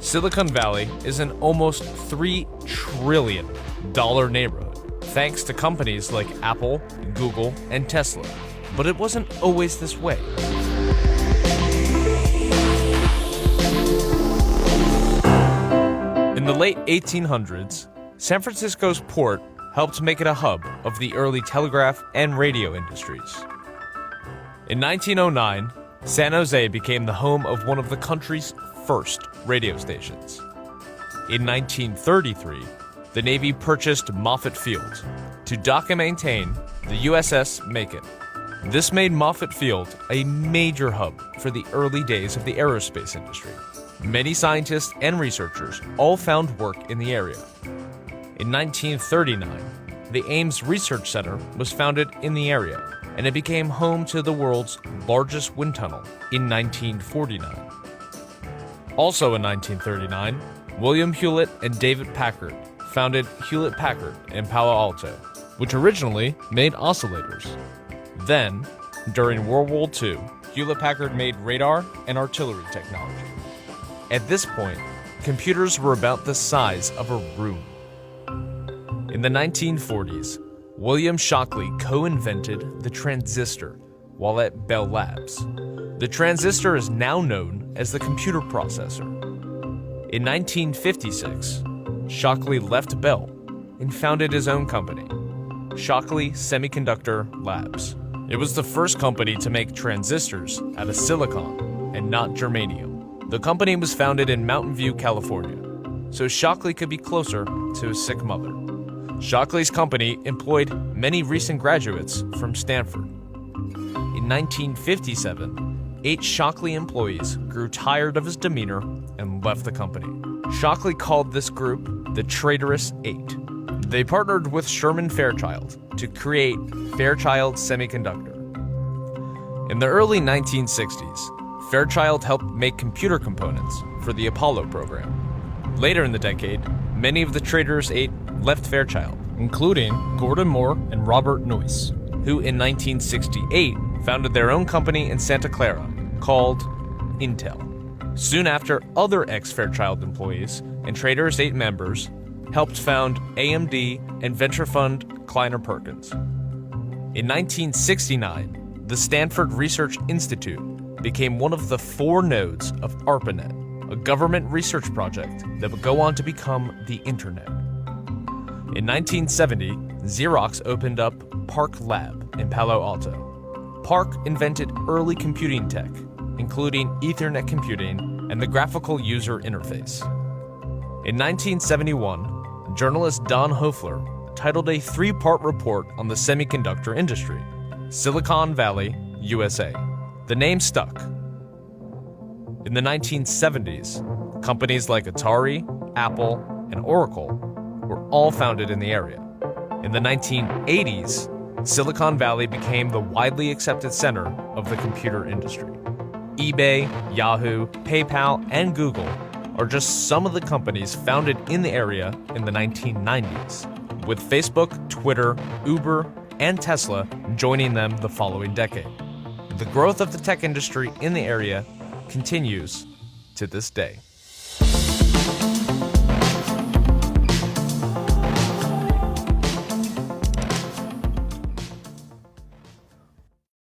Silicon Valley is an almost $3 trillion neighborhood, thanks to companies like Apple, Google, and Tesla. But it wasn't always this way. In the late 1800s, San Francisco's port helped make it a hub of the early telegraph and radio industries. In 1909, San Jose became the home of one of the country's first radio stations. In 1933, the Navy purchased Moffett Field to dock and maintain the USS Macon. This made Moffett Field a major hub for the early days of the aerospace industry. Many scientists and researchers all found work in the area. In 1939, the Ames Research Center was founded in the area, and it became home to the world's largest wind tunnel in 1949. Also in 1939, William Hewlett and David Packard founded Hewlett-Packard in Palo Alto, which originally made oscillators. Then, during World War II, Hewlett-Packard made radar and artillery technology. At this point, computers were about the size of a room. In the 1940s, William Shockley co-invented the transistor while at Bell Labs. The transistor is now known as the computer processor. In 1956, Shockley left Bell and founded his own company, Shockley Semiconductor Labs. It was the first company to make transistors out of silicon and not germanium. The company was founded in Mountain View, California, so Shockley could be closer to his sick mother. Shockley's company employed many recent graduates from Stanford. In 1957, 8 Shockley employees grew tired of his demeanor and left the company. Shockley called this group the Traitorous 8. They partnered with Sherman Fairchild to create Fairchild Semiconductor. In the early 1960s, Fairchild helped make computer components for the Apollo program. Later in the decade, many of the Traitorous 8 left Fairchild, including Gordon Moore and Robert Noyce, who in 1968 founded their own company in Santa Clara called Intel. Soon after, other ex-Fairchild employees and Traitorous 8 members helped found AMD and venture fund Kleiner Perkins. In 1969, the Stanford Research Institute became one of the 4 nodes of ARPANET, a government research project that would go on to become the Internet. In 1970, Xerox opened up PARC Lab in Palo Alto. PARC invented early computing tech, including Ethernet computing and the graphical user interface. In 1971, journalist Don Hoefler titled a 3-part report on the semiconductor industry, Silicon Valley, USA. The name stuck. In the 1970s, companies like Atari, Apple, and Oracle were all founded in the area. In the 1980s, Silicon Valley became the widely accepted center of the computer industry. eBay, Yahoo, PayPal, and Google are just some of the companies founded in the area in the 1990s, with Facebook, Twitter, Uber, and Tesla joining them the following decade. The growth of the tech industry in the area continues to this day.